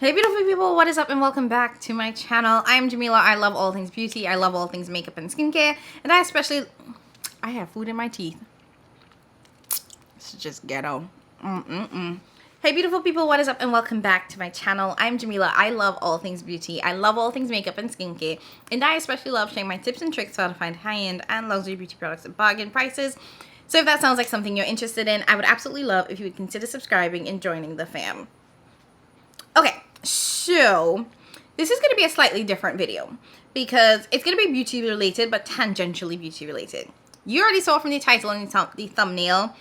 Hey beautiful people, what is up and welcome back to my channel. I am Jamila. I love all things beauty. I love all things makeup and skincare. And I have food in my teeth. It's just ghetto. Hey beautiful people, what is up and welcome back to my channel. I'm Jamila. I love all things beauty. I love all things makeup and skincare. And I especially love sharing my tips and tricks on how to find high-end and luxury beauty products at bargain prices. So if that sounds like something you're interested in, I would absolutely love if you would consider subscribing and joining the fam. Okay, so this is going to be a slightly different video because it's going to be beauty related but tangentially beauty related. You already saw from the title and the thumbnail.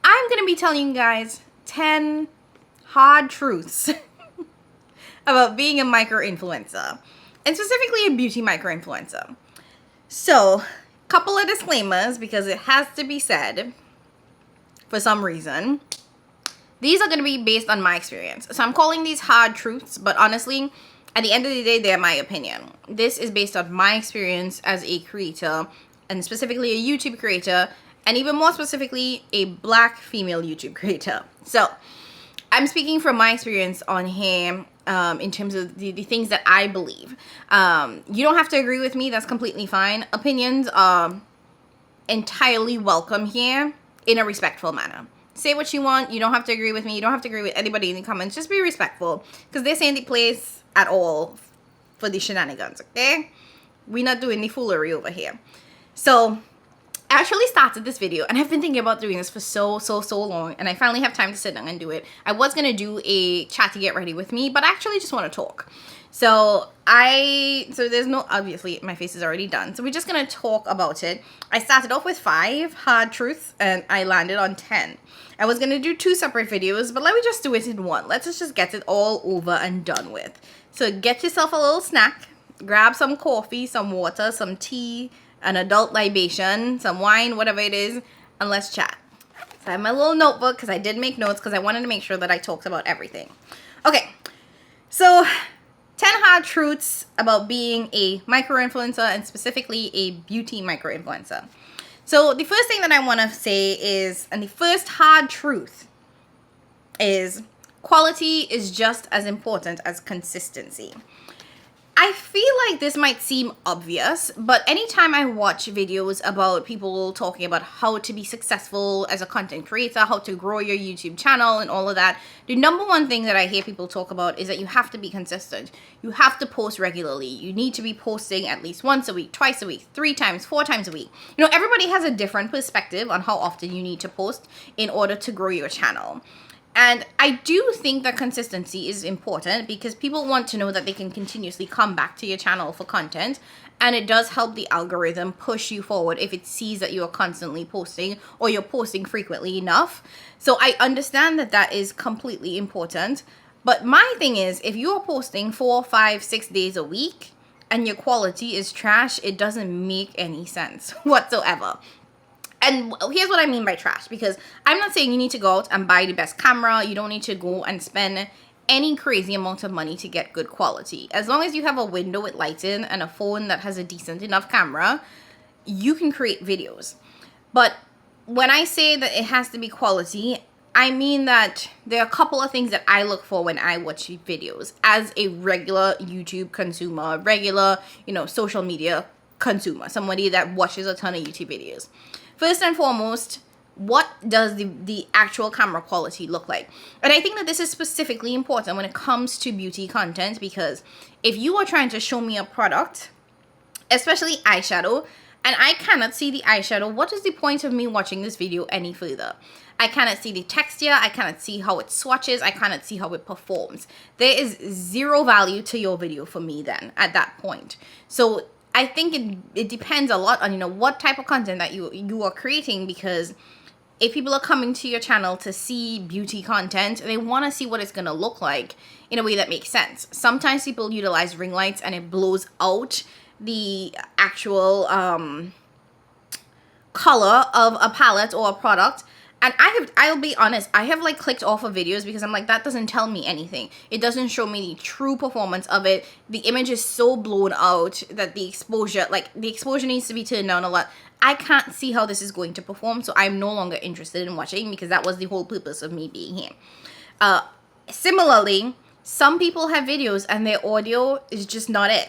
I'm going to be telling you guys 10 hard truths about being a micro-influencer, and specifically a beauty micro-influencer. So, couple of disclaimers because it has to be said for some reason. These are going to be based on my experience. So I'm calling these hard truths, but honestly, at the end of the day, they're my opinion. This is based on my experience as a creator, and specifically a YouTube creator, and even more specifically, a Black female YouTube creator. So I'm speaking from my experience on here in terms of the things that I believe. You don't have to agree with me. That's completely fine. Opinions are entirely welcome here in a respectful manner. Say what you want. You don't have to agree with me. You don't have to agree with anybody in the comments. Just be respectful, because this ain't the place at all for the shenanigans, okay? We're not doing the foolery over here. So I actually started this video, and I've been thinking about doing this for so long, and I finally have time to sit down and do it. I was going to do a chat to get ready with me, but I actually just want to talk. So there's no, obviously my face is already done. So we're just going to talk about it. I started off with 5 hard truths and I landed on 10. I was going to do 2 separate videos, but let me just do it in one. Let's just get it all over and done with. So get yourself a little snack, grab some coffee, some water, some tea, an adult libation, some wine, whatever it is, and let's chat. So I have my little notebook because I did make notes because I wanted to make sure that I talked about everything. Okay, so 10 hard truths about being a micro-influencer, and specifically a beauty micro-influencer. So the first thing that I want to say is, and the first hard truth is, quality is just as important as consistency. I feel like this might seem obvious, but anytime I watch videos about people talking about how to be successful as a content creator, how to grow your YouTube channel and all of that, the number one thing that I hear people talk about is that you have to be consistent. You have to post regularly. You need to be posting at least once a week, twice a week, 3 times, 4 times a week. You know, everybody has a different perspective on how often you need to post in order to grow your channel. And I do think that consistency is important because people want to know that they can continuously come back to your channel for content. And it does help the algorithm push you forward if it sees that you are constantly posting or you're posting frequently enough. So I understand that that is completely important. But my thing is, if you're posting 4, 5, 6 days a week and your quality is trash, it doesn't make any sense whatsoever. And here's what I mean by trash, because I'm not saying you need to go out and buy the best camera. You don't need to go and spend any crazy amount of money to get good quality. As long as you have a window with lighting and a phone that has a decent enough camera, you can create videos. But when I say that it has to be quality, I mean that there are a couple of things that I look for when I watch videos as a regular YouTube consumer, regular, social media consumer, somebody that watches a ton of YouTube videos. First and foremost, what does the actual camera quality look like? And I think that this is specifically important when it comes to beauty content, because if you are trying to show me a product, especially eyeshadow, and I cannot see the eyeshadow, what is the point of me watching this video any further? I cannot see the texture, I cannot see how it swatches, I cannot see how it performs. There is zero value to your video for me then at that point. So I think it depends a lot on, what type of content that you are creating, because if people are coming to your channel to see beauty content, they want to see what it's going to look like in a way that makes sense. Sometimes people utilize ring lights and it blows out the actual color of a palette or a product. And I'll be honest, I have clicked off of videos because I'm like, that doesn't tell me anything. It doesn't show me the true performance of it. The image is so blown out that the exposure needs to be turned down a lot. I can't see how this is going to perform, so I'm no longer interested in watching, because that was the whole purpose of me being here. Similarly, Some people have videos and their audio is just not it.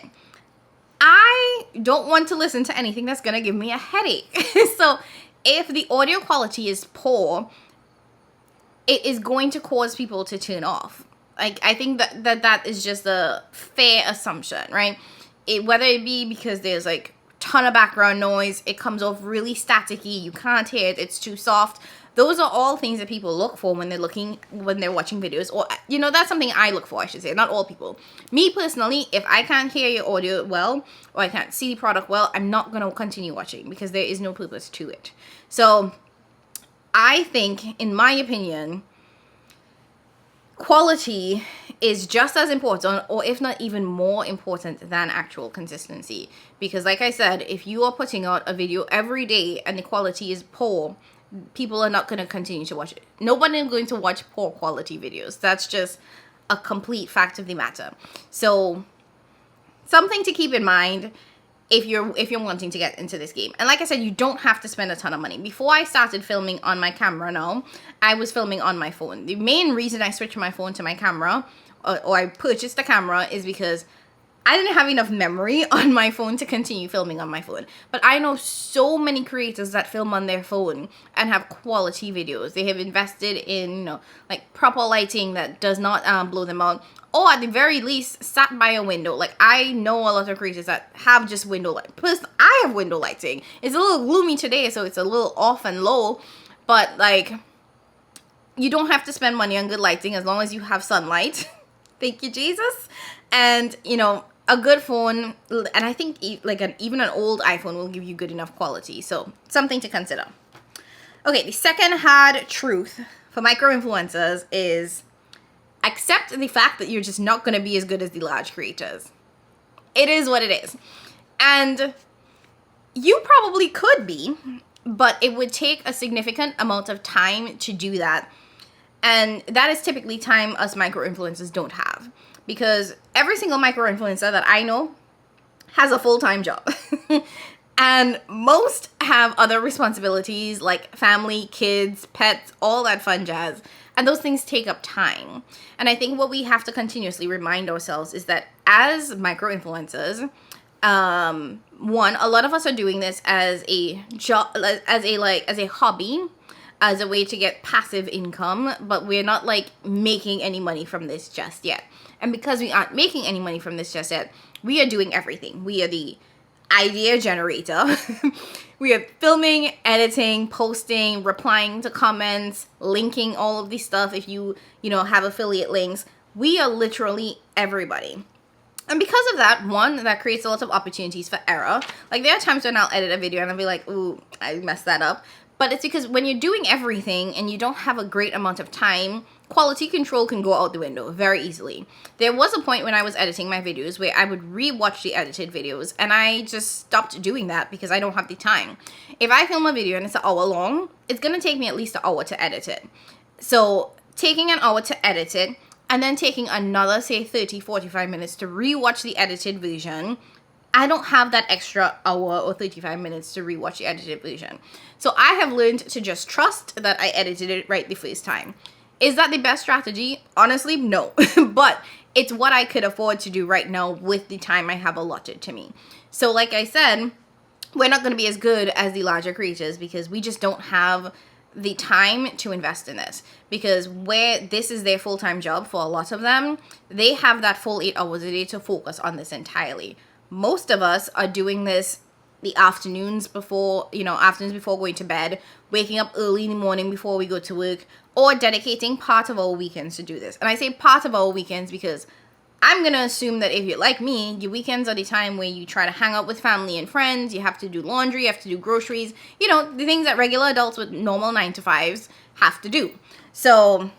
I don't want to listen to anything that's gonna give me a headache. So if the audio quality is poor, it is going to cause people to turn off. Like, I think that is just a fair assumption, right? Whether it be because there's like ton of background noise, it comes off really staticky, you can't hear it, it's too soft. Those are all things that people look for when they're watching videos, or, you know, that's something I look for, I should say. Not all people. Me personally, if I can't hear your audio well, or I can't see the product well, I'm not going to continue watching, because there is no purpose to it. So I think, in my opinion, quality is just as important, or if not even more important, than actual consistency. Because like I said, if you are putting out a video every day and the quality is poor, people are not going to continue to watch it. Nobody is going to watch poor quality videos. That's just a complete fact of the matter. So something to keep in mind if you're wanting to get into this game. And like I said, you don't have to spend a ton of money. Before I started filming on my camera now, I was filming on my phone. The main reason I switched my phone to my camera, or I purchased a camera, is because I didn't have enough memory on my phone to continue filming on my phone. But I know so many creators that film on their phone and have quality videos. They have invested in, you know, like proper lighting that does not blow them out. Or at the very least, sat by a window. Like, I know a lot of creators that have just window light. Plus, I have window lighting. It's a little gloomy today, so it's a little off and low. But, like, you don't have to spend money on good lighting as long as you have sunlight. Thank you, Jesus. And, you know, a good phone, and I think like even an old iPhone will give you good enough quality. So something to consider. Okay, the second hard truth for micro-influencers is accept the fact that you're just not going to be as good as the large creators. It is what it is. And you probably could be, but it would take a significant amount of time to do that. And that is typically time us micro-influencers don't have. Because every single micro-influencer that I know has a full-time job. And most have other responsibilities like family, kids, pets, all that fun jazz. And those things take up time. And I think what we have to continuously remind ourselves is that as micro-influencers, one, a lot of us are doing this as a job, as a hobby, as a way to get passive income, but we're not like making any money from this just yet. And because we aren't making any money from this just yet, we are doing everything. We are the idea generator. We are filming, editing, posting, replying to comments, linking all of this stuff if you have affiliate links. We are literally everybody. And because of that, one, that creates a lot of opportunities for error. Like, there are times when I'll edit a video and I'll be like, ooh, I messed that up. But it's because when you're doing everything and you don't have a great amount of time, quality control can go out the window very easily. There was a point when I was editing my videos where I would re-watch the edited videos, and I just stopped doing that because I don't have the time. If I film a video and it's an hour long, it's going to take me at least an hour to edit it. So taking an hour to edit it, and then taking another, say, 30-45 minutes to re-watch the edited version, I don't have that extra hour or 35 minutes to rewatch the edited version. So I have learned to just trust that I edited it right the first time. Is that the best strategy? Honestly, no. But it's what I could afford to do right now with the time I have allotted to me. So like I said, we're not going to be as good as the larger creators because we just don't have the time to invest in this. Because where this is their full-time job for a lot of them, they have that full 8 hours a day to focus on this entirely. Most of us are doing this the afternoons before going to bed, waking up early in the morning before we go to work, or dedicating part of our weekends to do this. And I say part of our weekends because I'm going to assume that if you're like me, your weekends are the time where you try to hang out with family and friends, you have to do laundry, you have to do groceries, the things that regular adults with normal 9-to-5s have to do. So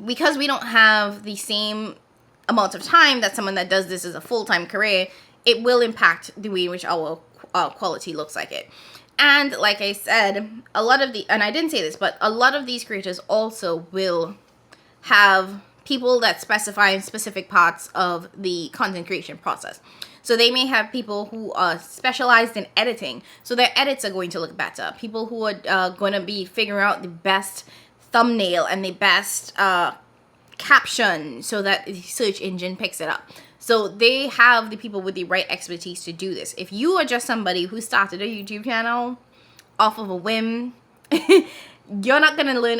because we don't have the same amount of time that someone that does this as a full-time career, it will impact the way in which our quality looks like it. And like I said, and I didn't say this, but a lot of these creators also will have people that specify in specific parts of the content creation process. So they may have people who are specialized in editing, so their edits are going to look better. People who are going to be figuring out the best thumbnail and the best caption so that the search engine picks it up. So they have the people with the right expertise to do this. If you are just somebody who started a YouTube channel off of a whim, you're not going to learn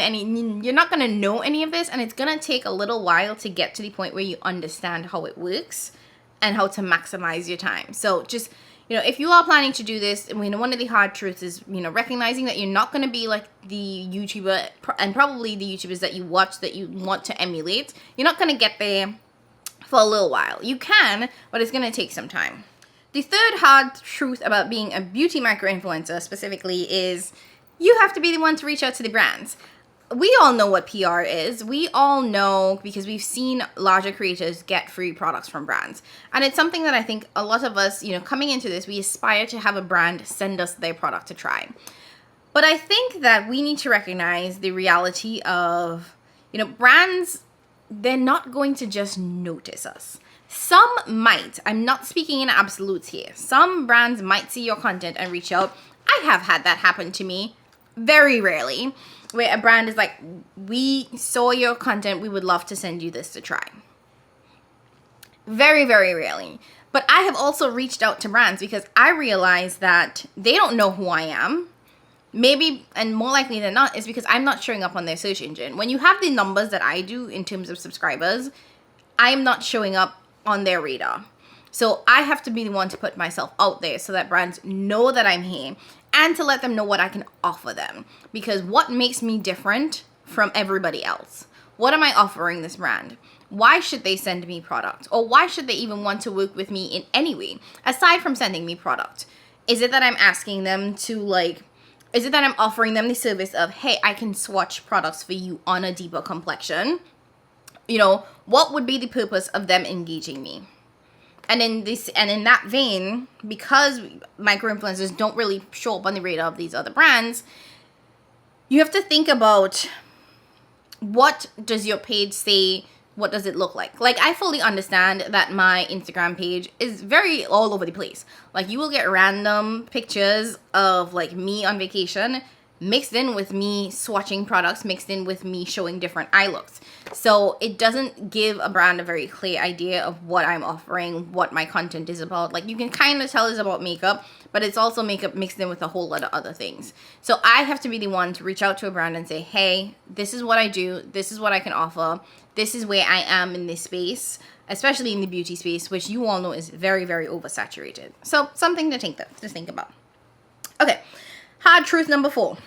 you're not going to know any of this, and it's going to take a little while to get to the point where you understand how it works and how to maximize your time. So just, if you are planning to do this, one of the hard truths is, recognizing that you're not going to be like the YouTuber and probably the YouTubers that you watch that you want to emulate. You're not going to get there for a little while. You can, but it's going to take some time. The third hard truth about being a beauty micro-influencer specifically is you have to be the one to reach out to the brands. We all know what PR is. We all know because we've seen larger creators get free products from brands. And it's something that I think a lot of us, coming into this, we aspire to have a brand send us their product to try. But I think that we need to recognize the reality of, brands, they're not going to just notice us. Some might. I'm not speaking in absolutes here. Some brands might see your content and reach out. I have had that happen to me very rarely, where a brand is like, we saw your content, we would love to send you this to try. Very, very rarely. But I have also reached out to brands because I realize that they don't know who I am. Maybe, and more likely than not, is because I'm not showing up on their search engine. When you have the numbers that I do in terms of subscribers, I'm not showing up on their radar. So I have to be the one to put myself out there so that brands know that I'm here and to let them know what I can offer them. Because what makes me different from everybody else? What am I offering this brand? Why should they send me product? Or why should they even want to work with me in any way, aside from sending me product? Is it that I'm asking them to is it that I'm offering them the service of, hey, I can swatch products for you on a deeper complexion? What would be the purpose of them engaging me? And in that vein, because micro-influencers don't really show up on the radar of these other brands, you have to think about, what does your page say? What does it look like? I fully understand that my Instagram page is very all over the place. You will get random pictures of me on vacation mixed in with me swatching products, mixed in with me showing different eye looks. So it doesn't give a brand a very clear idea of what I'm offering, what my content is about. You can kind of tell it's about makeup, but it's also makeup mixed in with a whole lot of other things. So I have to be the one to reach out to a brand and say, hey, this is what I do. This is what I can offer. This is where I am in this space, especially in the beauty space, which you all know is very, very oversaturated. So something to think about. Okay, hard truth number 4.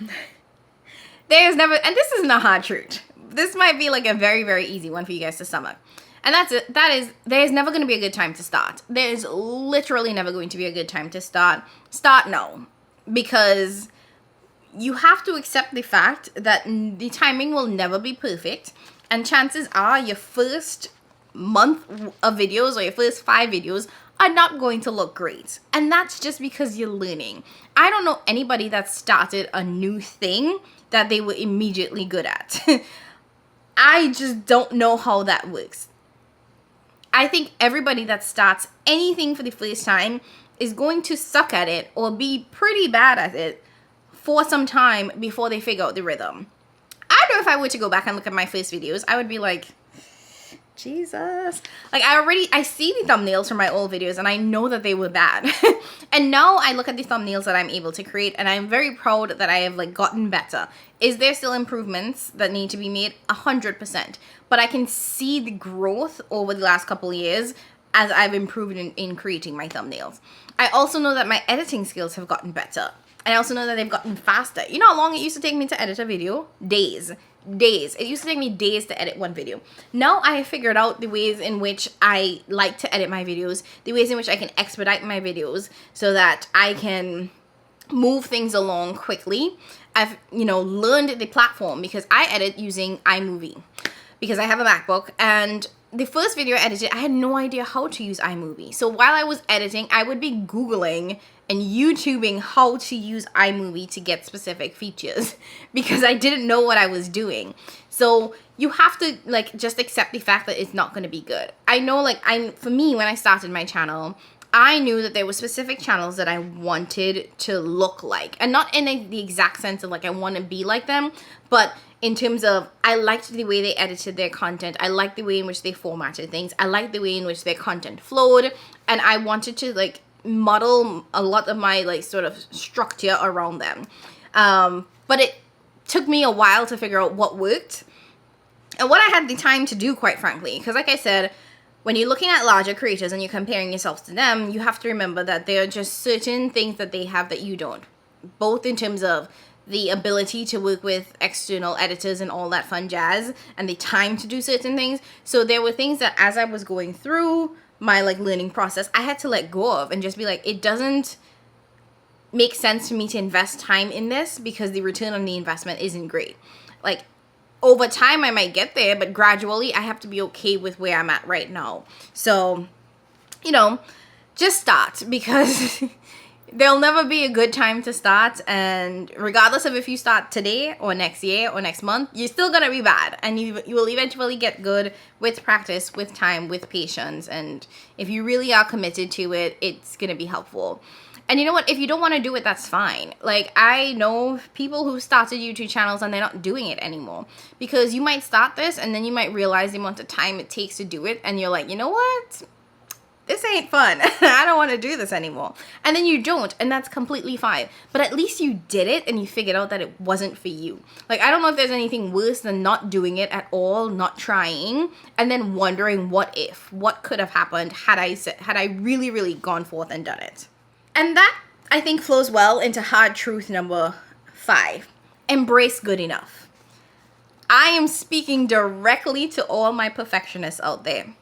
There's never, and this isn't a hard truth. This might be a very, very easy one for you guys to stomach. And that's it. That is, there's never going to be a good time to start. There's literally never going to be a good time to start. Start now. Because you have to accept the fact that the timing will never be perfect. And chances are your first month of videos or your first 5 videos are not going to look great. And that's just because you're learning. I don't know anybody that started a new thing that they were immediately good at. I just don't know how that works. I think everybody that starts anything for the first time is going to suck at it or be pretty bad at it for some time before they figure out the rhythm. I know if I were to go back and look at my first videos, I would be like, Jesus. I see the thumbnails from my old videos and I know that they were bad. And now I look at the thumbnails that I'm able to create and I'm very proud that I have gotten better. Is there still improvements that need to be made? 100%. But I can see the growth over the last couple of years as I've improved in creating my thumbnails. I also know that my editing skills have gotten better. And I also know that they've gotten faster. You know how long it used to take me to edit a video? Days. It used to take me days to edit one video. Now I have figured out the ways in which I like to edit my videos, the ways in which I can expedite my videos so that I can move things along quickly. I've, learned the platform because I edit using iMovie because I have a MacBook, and the first video I edited, I had no idea how to use iMovie. So while I was editing, I would be Googling and YouTubing how to use iMovie to get specific features because I didn't know what I was doing. So you have to just accept the fact that it's not going to be good. I know for me, when I started my channel, I knew that there were specific channels that I wanted to look like, and not in the exact sense of I want to be like them, but in terms of I liked the way they edited their content. I liked the way in which they formatted things. I liked the way in which their content flowed, and I wanted to like model a lot of my like sort of structure around them. But it took me a while to figure out what worked and what I had the time to do, quite frankly, because like I said, when you're looking at larger creators and you're comparing yourself to them, you have to remember that there are just certain things that they have that you don't, both in terms of the ability to work with external editors and all that fun jazz and the time to do certain things. So there were things that as I was going through my like learning process, I had to let go of and just be like, it doesn't make sense for me to invest time in this because the return on the investment isn't great. Like, over time I might get there, but gradually I have to be okay with where I'm at right now. So, you know, just start, because there'll never be a good time to start, and regardless of if you start today or next year or next month, you're still gonna be bad, and you will eventually get good with practice, with time, with patience, and if you really are committed to it, it's gonna be helpful. And you know what? If you don't want to do it, that's fine. Like, I know people who started YouTube channels and they're not doing it anymore. Because you might start this and then you might realize the amount of time it takes to do it. And you're like, you know what? This ain't fun. I don't want to do this anymore. And then you don't. And that's completely fine. But at least you did it and you figured out that it wasn't for you. Like, I don't know if there's anything worse than not doing it at all, not trying, and then wondering what could have happened had I really, really gone forth and done it. And that, I think, flows well into hard truth number 5. Embrace good enough. I am speaking directly to all my perfectionists out there.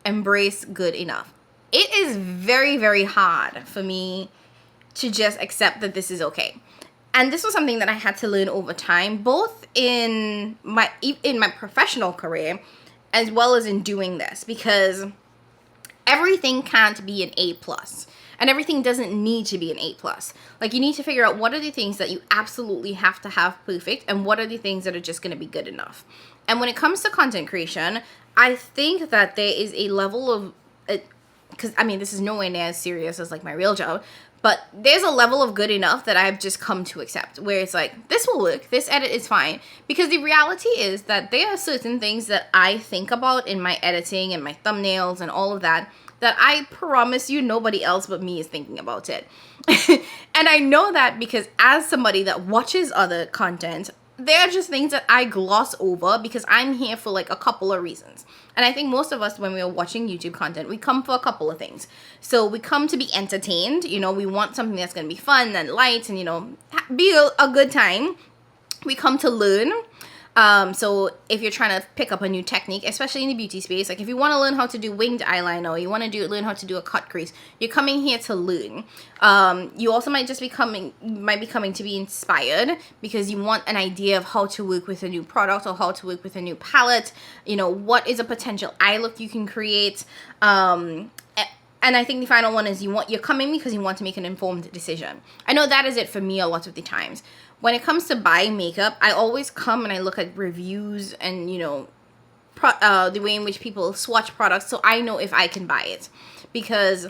Embrace good enough. It is very, very hard for me to just accept that this is okay. And this was something that I had to learn over time, both in my professional career as well as in doing this, because everything can't be an A+. And everything doesn't need to be an A+. Like, you need to figure out what are the things that you absolutely have to have perfect and what are the things that are just going to be good enough. And when it comes to content creation, I think that there is a level of, because I mean, this is nowhere near as serious as like my real job, but there's a level of good enough that I've just come to accept, where it's like, this will work, this edit is fine. Because the reality is that there are certain things that I think about in my editing and my thumbnails and all of that I promise you nobody else but me is thinking about it. And I know that because as somebody that watches other content, there are just things that I gloss over because I'm here for like a couple of reasons. And I think most of us, when we are watching YouTube content, we come for a couple of things. So we come to be entertained. You know, we want something that's going to be fun and light and, you know, be a good time. We come to learn. So if you're trying to pick up a new technique, especially in the beauty space, like if you want to learn how to do winged eyeliner, or you want to learn how to do a cut crease, you're coming here to learn. You also might just be coming to be inspired because you want an idea of how to work with a new product or how to work with a new palette. You know, what is a potential eye look you can create. And I think the final one is you're coming because you want to make an informed decision. I know that is it for me a lot of the times. When it comes to buying makeup, I always come and I look at reviews and, you know, the way in which people swatch products so I know if I can buy it. Because,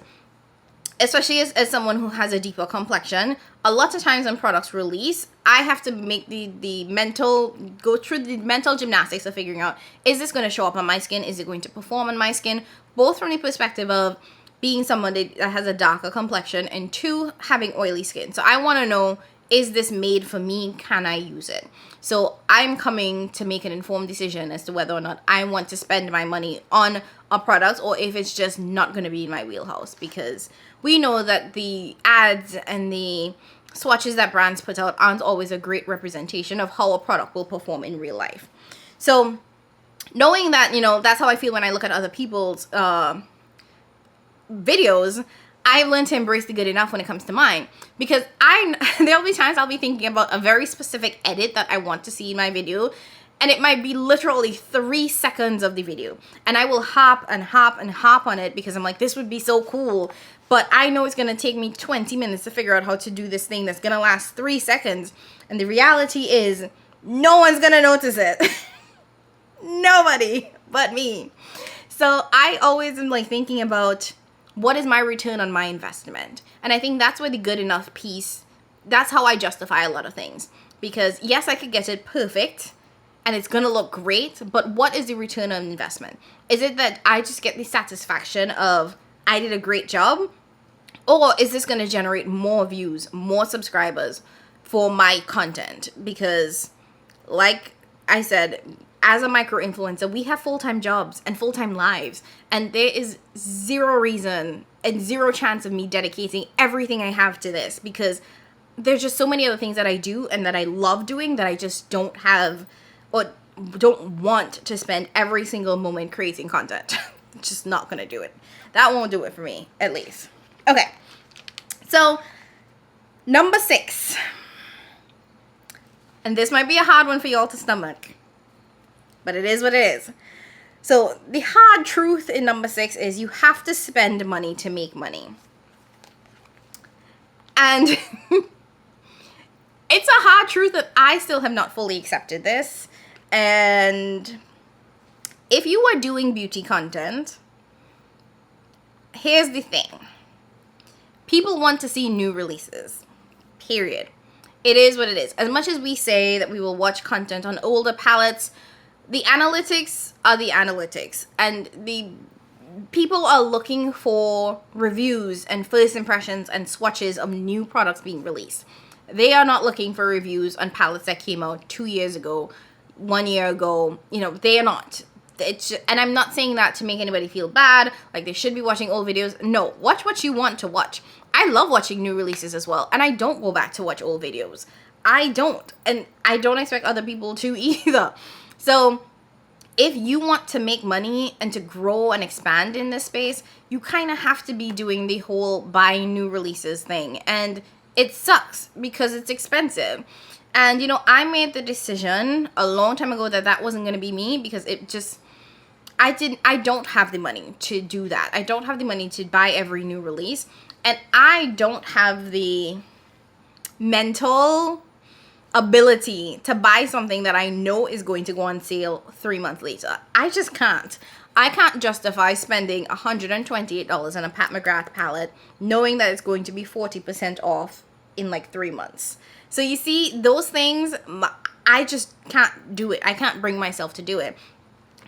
especially as someone who has a deeper complexion, a lot of times when products release, I have to make go through the mental gymnastics of figuring out, is this going to show up on my skin? Is it going to perform on my skin? Both from the perspective of being someone that has a darker complexion, and 2, having oily skin. So I want to know, is this made for me? Can I use it? So I'm coming to make an informed decision as to whether or not I want to spend my money on a product or if it's just not going to be in my wheelhouse, because we know that the ads and the swatches that brands put out aren't always a great representation of how a product will perform in real life. So knowing that, you know, that's how I feel when I look at other people's videos, I've learned to embrace the good enough when it comes to mine, because there'll be times I'll be thinking about a very specific edit that I want to see in my video, and it might be literally 3 seconds of the video, and I will hop and hop and hop on it because I'm like, this would be so cool, but I know it's gonna take me 20 minutes to figure out how to do this thing that's gonna last 3 seconds, and the reality is no one's gonna notice it. Nobody but me. So I always am like thinking about, what is my return on my investment? And I think that's where the good enough piece, that's how I justify a lot of things. Because yes, I could get it perfect, and it's gonna look great, but what is the return on investment? Is it that I just get the satisfaction of I did a great job? Or is this gonna generate more views, more subscribers for my content? Because like I said, as a micro influencer, we have full-time jobs and full-time lives, and there is zero reason and zero chance of me dedicating everything I have to this, because there's just so many other things that I do and that I love doing that I just don't have or don't want to spend every single moment creating content. Just not gonna do it. That won't do it for me, at least. Okay, so number 6, and this might be a hard one for y'all to stomach, but it is what it is. So the hard truth in number 6 is you have to spend money to make money. And it's a hard truth that I still have not fully accepted this. And if you are doing beauty content, here's the thing. People want to see new releases, period. It is what it is. As much as we say that we will watch content on older palettes, the analytics are the analytics, and the people are looking for reviews and first impressions and swatches of new products being released. They are not looking for reviews on palettes that came out 2 years ago, 1 year ago. You know, they are not. And I'm not saying that to make anybody feel bad, like they should be watching old videos. No, watch what you want to watch. I love watching new releases as well, and I don't go back to watch old videos. I don't, and I don't expect other people to either. So if you want to make money and to grow and expand in this space, you kind of have to be doing the whole buying new releases thing. And it sucks because it's expensive. And, you know, I made the decision a long time ago that that wasn't going to be me, because it just, I don't have the money to do that. I don't have the money to buy every new release. And I don't have the mental ability to buy something that I know is going to go on sale 3 months later. I just can't. I can't justify spending $128 on a Pat McGrath palette knowing that it's going to be 40% off in like 3 months. So you see, those things, I just can't do it. I can't bring myself to do it.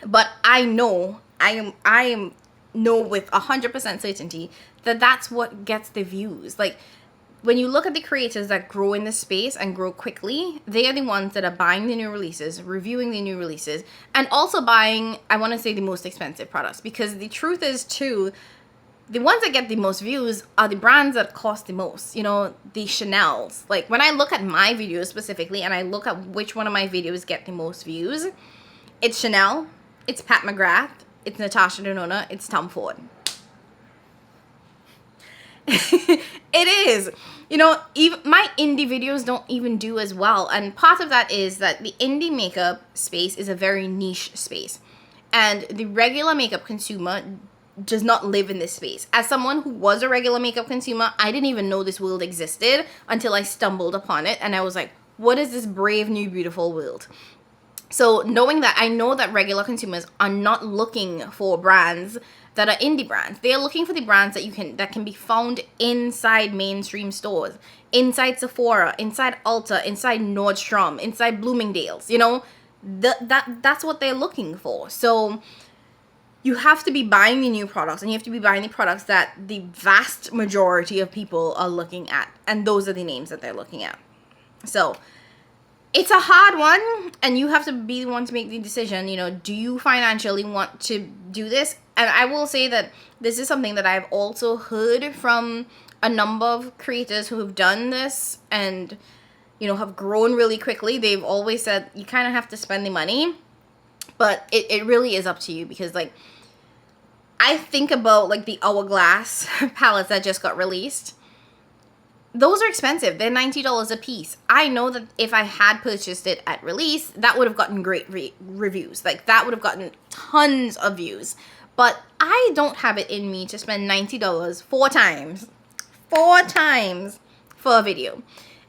But I know, I am know with 100% certainty that that's what gets the views. Like, when you look at the creators that grow in this space and grow quickly, they are the ones that are buying the new releases, reviewing the new releases, and also buying, I want to say, the most expensive products. Because the truth is, too, the ones that get the most views are the brands that cost the most. You know, the Chanels. Like, when I look at my videos specifically, and I look at which one of my videos get the most views, it's Chanel, it's Pat McGrath, it's Natasha Denona, it's Tom Ford. It is. You know, even my indie videos don't even do as well. And part of that is that the indie makeup space is a very niche space. And the regular makeup consumer does not live in this space. As someone who was a regular makeup consumer, I didn't even know this world existed until I stumbled upon it. And I was like, what is this brave new beautiful world? So knowing that, I know that regular consumers are not looking for brands that are indie brands. They are looking for the brands that can be found inside mainstream stores, inside Sephora, inside Ulta, inside Nordstrom, inside Bloomingdale's. You know, that's what they're looking for. So you have to be buying the new products, and you have to be buying the products that the vast majority of people are looking at, and those are the names that they're looking at. So it's a hard one, and you have to be the one to make the decision. You know, do you financially want to do this? And I will say that this is something that I've also heard from a number of creators who have done this and, you know, have grown really quickly. They've always said you kind of have to spend the money, but it really is up to you. Because, like, I think about, like, the Hourglass palettes that just got released. Those are expensive. They're $90 a piece. I know that if I had purchased it at release, that would have gotten great reviews. Like, that would have gotten tons of views. But I don't have it in me to spend $90 four times for a video.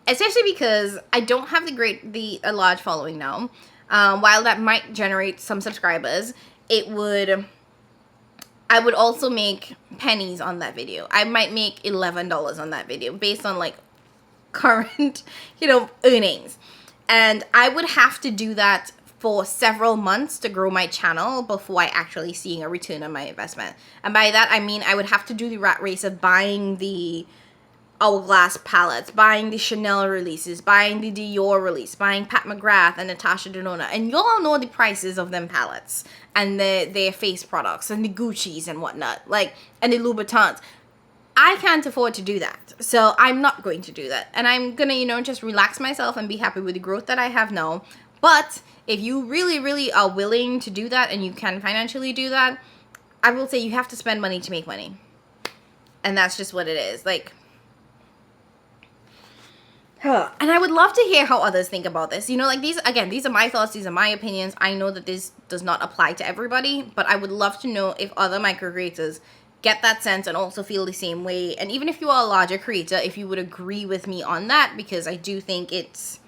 Especially because I don't have a large following now. While that might generate some subscribers, I would also make pennies on that video. I might make $11 on that video based on, like, current, you know, earnings. And I would have to do that for several months to grow my channel before I actually seeing a return on my investment. And by that, I mean I would have to do the rat race of buying the Hourglass palettes, buying the Chanel releases, buying the Dior release, buying Pat McGrath and Natasha Denona. And y'all know the prices of them palettes and their face products and the Gucci's and whatnot, like, and the Louboutins. I can't afford to do that. So I'm not going to do that. And I'm gonna, you know, just relax myself and be happy with the growth that I have now. But if you really, really are willing to do that and you can financially do that, I will say you have to spend money to make money. And that's just what it is. Like, and I would love to hear how others think about this. You know, like these are my thoughts. These are my opinions. I know that this does not apply to everybody, but I would love to know if other micro creators get that sense and also feel the same way. And even if you are a larger creator, if you would agree with me on that, because I do think it's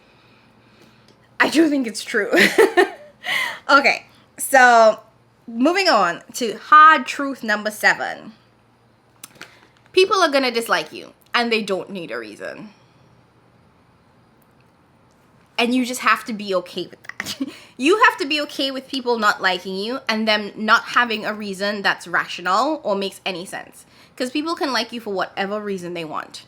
true. Okay, so moving on to hard truth number 7. People are gonna dislike you and they don't need a reason. And you just have to be okay with that. You have to be okay with people not liking you and them not having a reason that's rational or makes any sense. Because people can like you for whatever reason they want.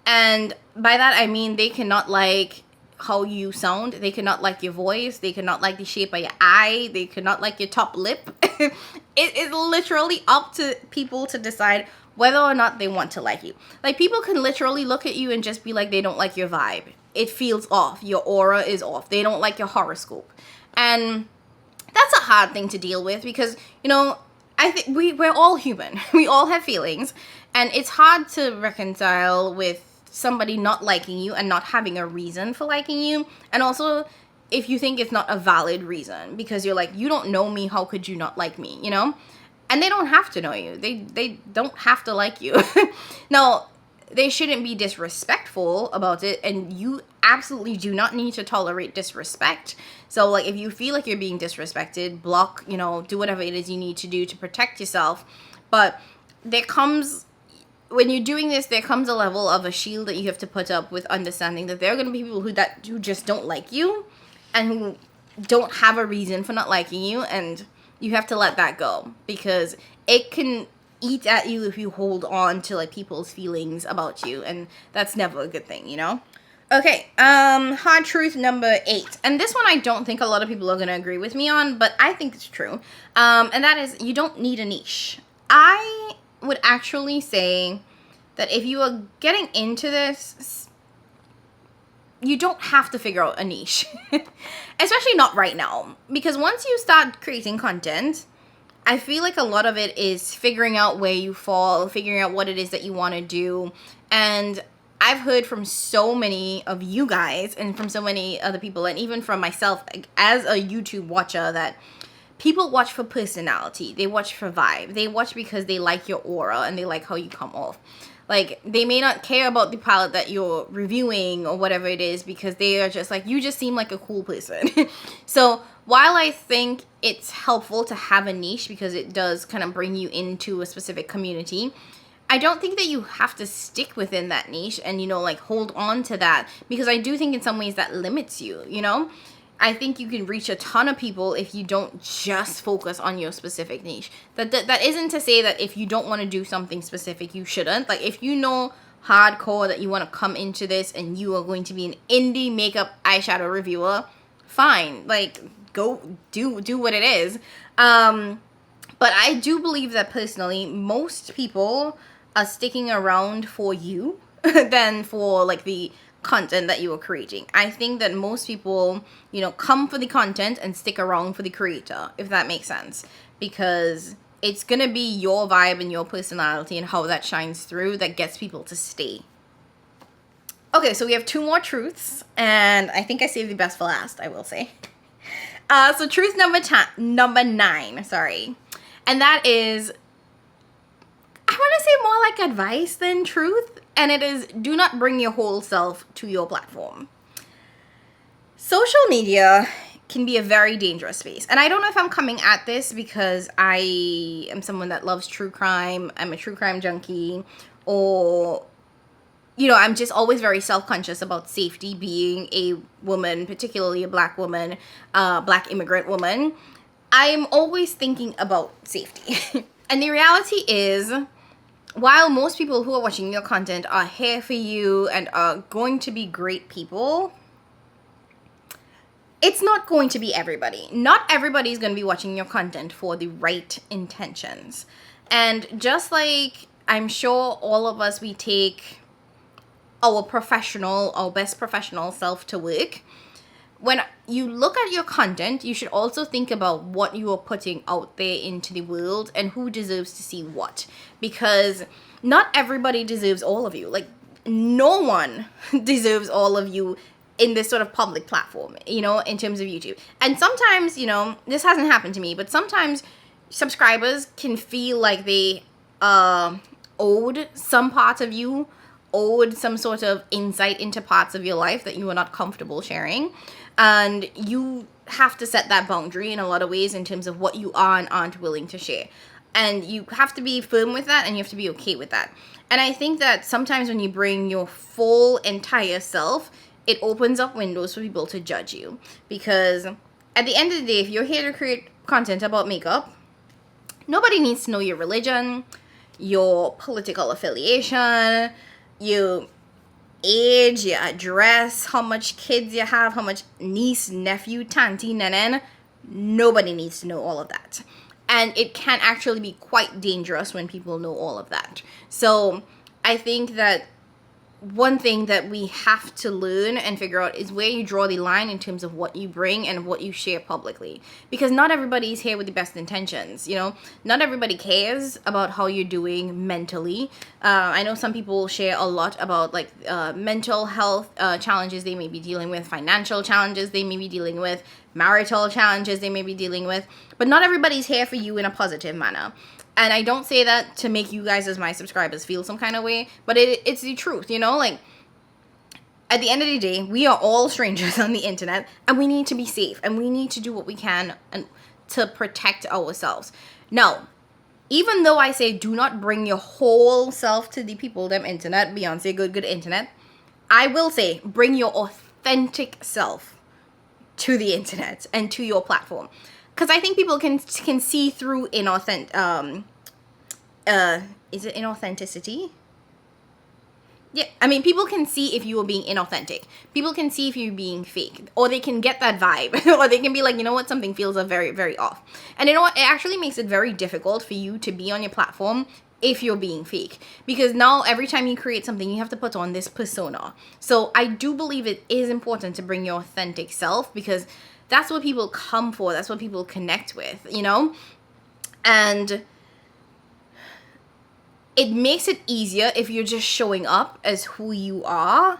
And by that, I mean they cannot like how you sound. They cannot like your voice. They cannot like the shape of your eye. They cannot like your top lip. It is literally up to people to decide whether or not they want to like you. Like, people can literally look at you and just be like, they don't like your vibe. It feels off. Your aura is off. They don't like your horoscope. And that's a hard thing to deal with because, you know, I think we're all human. We all have feelings. And it's hard to reconcile with somebody not liking you and not having a reason for liking you. And also, if you think it's not a valid reason because you're like, you don't know me, how could you not like me, you know? And they don't have to know you. They don't have to like you. Now, they shouldn't be disrespectful about it, and you absolutely do not need to tolerate disrespect. So, like, if you feel like you're being disrespected, block, you know, do whatever it is you need to do to protect yourself. But there comes, when you're doing this, there comes a level of a shield that you have to put up with understanding that there are going to be people who just don't like you and who don't have a reason for not liking you, and you have to let that go because it can eat at you if you hold on to like people's feelings about you, and that's never a good thing, you know? Okay, hard truth number 8. And this one I don't think a lot of people are going to agree with me on, but I think it's true. And that is, you don't need a niche. I would actually say that if you are getting into this, you don't have to figure out a niche. Especially not right now. Because once you start creating content, I feel like a lot of it is figuring out where you fall, figuring out what it is that you want to do. And I've heard from so many of you guys and from so many other people, and even from myself as a YouTube watcher, that people watch for personality. They watch for vibe. They watch because they like your aura and they like how you come off. Like, they may not care about the palette that you're reviewing or whatever it is because they are just like, you just seem like a cool person. So while I think it's helpful to have a niche because it does kind of bring you into a specific community, I don't think that you have to stick within that niche and, you know, like hold on to that, because I do think in some ways that limits you, you know? I think you can reach a ton of people if you don't just focus on your specific niche. That isn't to say that if you don't want to do something specific, you shouldn't. Like, if you know hardcore that you want to come into this and you are going to be an indie makeup eyeshadow reviewer, fine. Like, go do what it is. But I do believe that personally, most people are sticking around for you than for like the content that you are creating. I think that most people, you know, come for the content and stick around for the creator, if that makes sense, because it's gonna be your vibe and your personality and how that shines through that gets people to stay. Okay, so we have 2 more truths, and I think I saved the best for last, I will say. So truth number 9, sorry, and that is, I want to say more like advice than truth, and it is, do not bring your whole self to your platform. Social media can be a very dangerous space, and I don't know if I'm coming at this because I am someone that loves true crime, I'm a true crime junkie, or you know, I'm just always very self-conscious about safety, being a woman, particularly a black woman, black immigrant woman. I'm always thinking about safety. And the reality is, while most people who are watching your content are here for you and are going to be great people, it's not going to be everybody. Not everybody is going to be watching your content for the right intentions. And just like I'm sure all of us, we take our best professional self to work. When you look at your content, you should also think about what you are putting out there into the world and who deserves to see what. Because not everybody deserves all of you. Like, no one deserves all of you in this sort of public platform, you know, in terms of YouTube. And sometimes, you know, this hasn't happened to me, but sometimes subscribers can feel like they owed some part of you, owed some sort of insight into parts of your life that you are not comfortable sharing. And you have to set that boundary in a lot of ways in terms of what you are and aren't willing to share. And you have to be firm with that, and you have to be okay with that. And I think that sometimes when you bring your full entire self, it opens up windows for people to judge you. Because at the end of the day, if you're here to create content about makeup, nobody needs to know your religion, your political affiliation, your age, your address, how much kids you have, how much niece, nephew, tanty, nenen. Nobody needs to know all of that. And it can actually be quite dangerous when people know all of that. So I think that one thing that we have to learn and figure out is where you draw the line in terms of what you bring and what you share publicly. Because not everybody is here with the best intentions, you know. Not everybody cares about how you're doing mentally. I know some people share a lot about like mental health challenges they may be dealing with, financial challenges they may be dealing with, marital challenges they may be dealing with. But not everybody's here for you in a positive manner. And I don't say that to make you guys as my subscribers feel some kind of way, but it's the truth, you know? Like, at the end of the day, we are all strangers on the internet, and we need to be safe, and we need to do what we can and to protect ourselves. Now, even though I say do not bring your whole self to the people them internet, Beyonce, good internet, I will say bring your authentic self to the internet and to your platform. Because I think people can see through is it inauthenticity? Yeah, I mean, people can see if you are being inauthentic. People can see if you're being fake. Or they can get that vibe. Or they can be like, you know what, something feels very, very off. And you know what, it actually makes it very difficult for you to be on your platform if you're being fake. Because now every time you create something, you have to put on this persona. So I do believe it is important to bring your authentic self, because that's what people come for. That's what people connect with, you know? And it makes it easier if you're just showing up as who you are,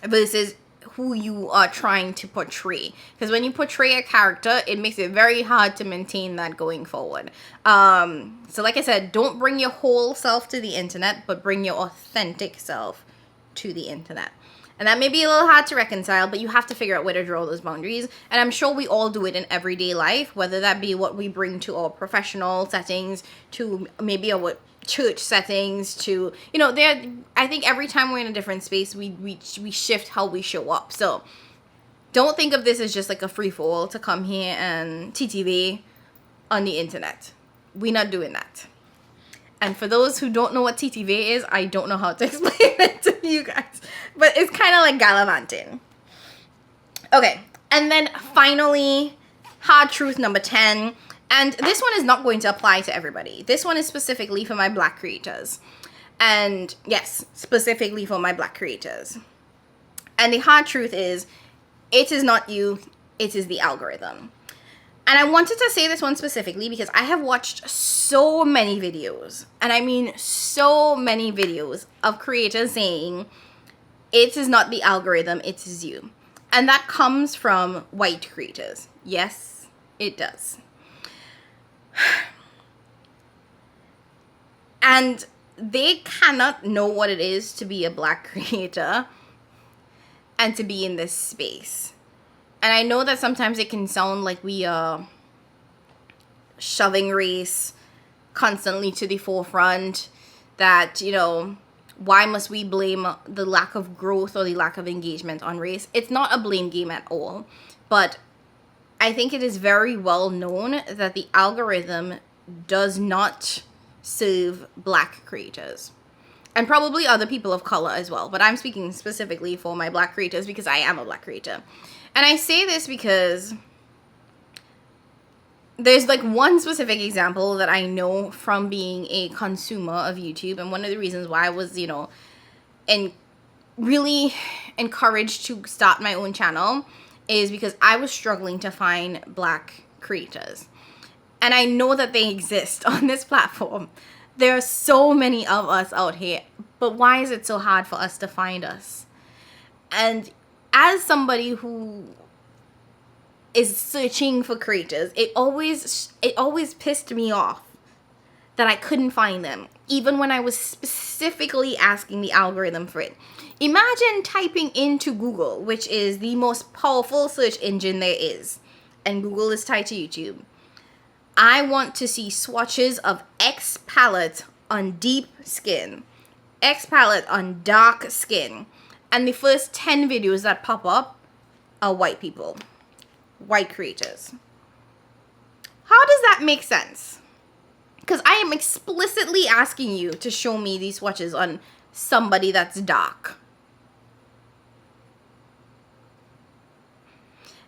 versus who you are trying to portray. Because when you portray a character, it makes it very hard to maintain that going forward. So like I said, don't bring your whole self to the internet, but bring your authentic self to the internet. And that may be a little hard to reconcile, but you have to figure out where to draw those boundaries. And I'm sure we all do it in everyday life, whether that be what we bring to our professional settings, to maybe our church settings, to, you know, I think every time we're in a different space, we shift how we show up. So don't think of this as just like a free-for-all to come here and TTV on the internet. We're not doing that. And for those who don't know what TTV is, I don't know how to explain it to you guys. But it's kind of like gallivanting. Okay, and then finally, hard truth number 10. And this one is not going to apply to everybody. This one is specifically for my black creators. And yes, specifically for my black creators. And the hard truth is, it is not you, it is the algorithm. And I wanted to say this one specifically because I have watched so many videos, and I mean so many videos of creators saying, it is not the algorithm, it is you. And that comes from white creators. Yes, it does. And they cannot know what it is to be a black creator and to be in this space. And I know that sometimes it can sound like we are shoving race constantly to the forefront, that, you know, why must we blame the lack of growth or the lack of engagement on race? It's not a blame game at all. But I think it is very well known that the algorithm does not serve Black creators. And probably other people of color as well. But I'm speaking specifically for my Black creators because I am a Black creator. And I say this because there's like one specific example that I know from being a consumer of YouTube, and one of the reasons why I was, really encouraged to start my own channel is because I was struggling to find Black creators. And I know that they exist on this platform. There are so many of us out here, but why is it so hard for us to find us? And as somebody who is searching for creators, it always pissed me off that I couldn't find them, even when I was specifically asking the algorithm for it. Imagine typing into Google, which is the most powerful search engine there is, and Google is tied to YouTube. I want to see swatches of X palette on deep skin, X palette on dark skin, and the first 10 videos that pop up are white people. White creators. How does that make sense? Because I am explicitly asking you to show me these swatches on somebody that's dark.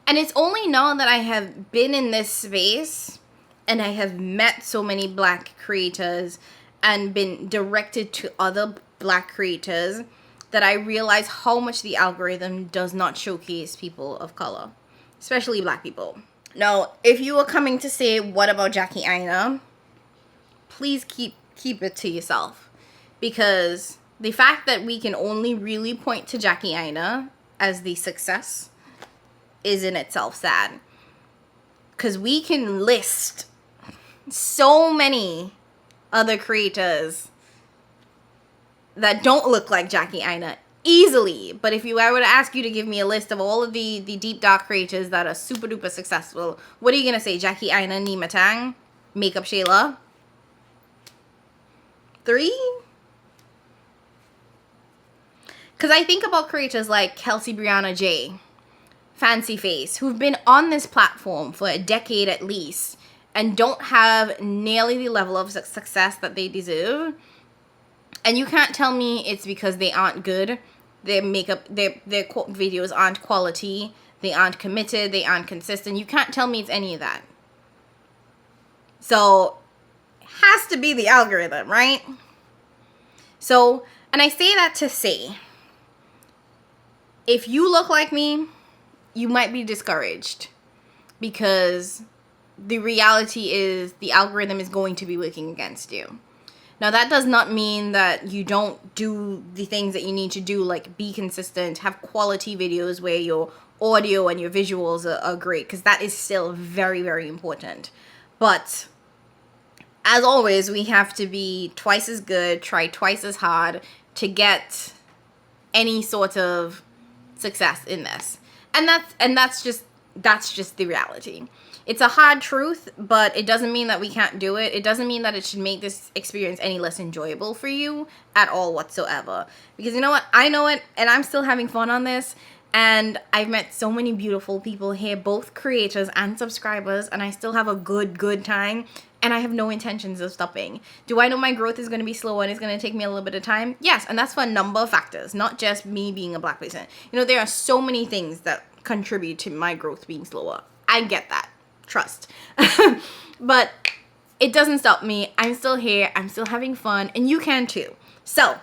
And it's only now that I have been in this space and I have met so many Black creators and been directed to other Black creators that I realize how much the algorithm does not showcase people of color, especially Black people. Now, if you were coming to say, what about Jackie Aina? Please keep it to yourself. Because the fact that we can only really point to Jackie Aina as the success is in itself sad. Because we can list so many other creators that don't look like Jackie Aina easily. But if I were to ask you to give me a list of all of the deep dark creators that are super duper successful, what are you going to say? Jackie Aina, Nima Tang, Makeup Shayla? 3? Because I think about creators like Kelsey Brianna J, Fancy Face, who've been on this platform for a decade at least and don't have nearly the level of success that they deserve. And you can't tell me it's because they aren't good. Their makeup, their videos aren't quality. They aren't committed. They aren't consistent. You can't tell me it's any of that. So, it has to be the algorithm, right? So, and I say that to say, if you look like me, you might be discouraged because the reality is the algorithm is going to be working against you. Now, that does not mean that you don't do the things that you need to do, like be consistent, have quality videos where your audio and your visuals are great, because that is still very, very important. But as always, we have to be twice as good, try twice as hard to get any sort of success in this. And that's just the reality. It's a hard truth, but it doesn't mean that we can't do it. It doesn't mean that it should make this experience any less enjoyable for you at all whatsoever. Because you know what? I know it, and I'm still having fun on this. And I've met so many beautiful people here, both creators and subscribers, and I still have a good time. And I have no intentions of stopping. Do I know my growth is going to be slow and it's going to take me a little bit of time? Yes, and that's for a number of factors, not just me being a Black person. You know, there are so many things that contribute to my growth being slower. I get that. Trust. But it doesn't stop me. I'm still here. I'm still having fun. And you can too. So,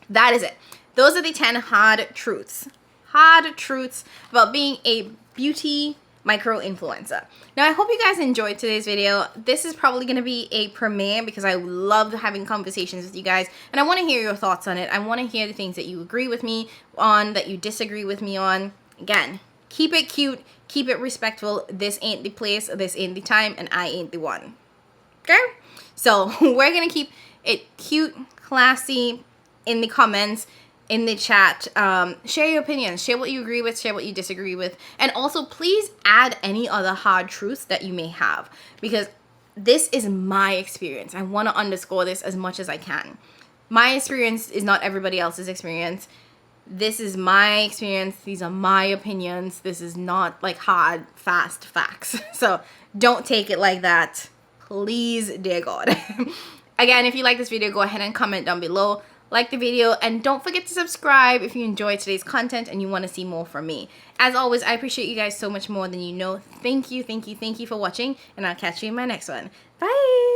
that is it. Those are the 10 hard truths. Hard truths about being a beauty micro-influencer. Now, I hope you guys enjoyed today's video. This is probably going to be a premiere because I love having conversations with you guys. And I want to hear your thoughts on it. I want to hear the things that you agree with me on, that you disagree with me on. Again, keep it cute. Keep it respectful. This ain't the place. This ain't the time. And I ain't the one. Okay? So, we're going to keep it cute, classy in the comments, in the chat. Share your opinions. Share what you agree with. Share what you disagree with. And also, please add any other hard truths that you may have. Because this is my experience. I want to underscore this as much as I can. My experience is not everybody else's experience. This is my experience. These are my opinions. This is not like hard, fast facts. So don't take it like that. Please, dear God. Again, if you like this video, go ahead and comment down below. Like the video, and don't forget to subscribe if you enjoyed today's content and you want to see more from me. As always, I appreciate you guys so much more than you know. Thank you for watching, and I'll catch you in my next one. Bye!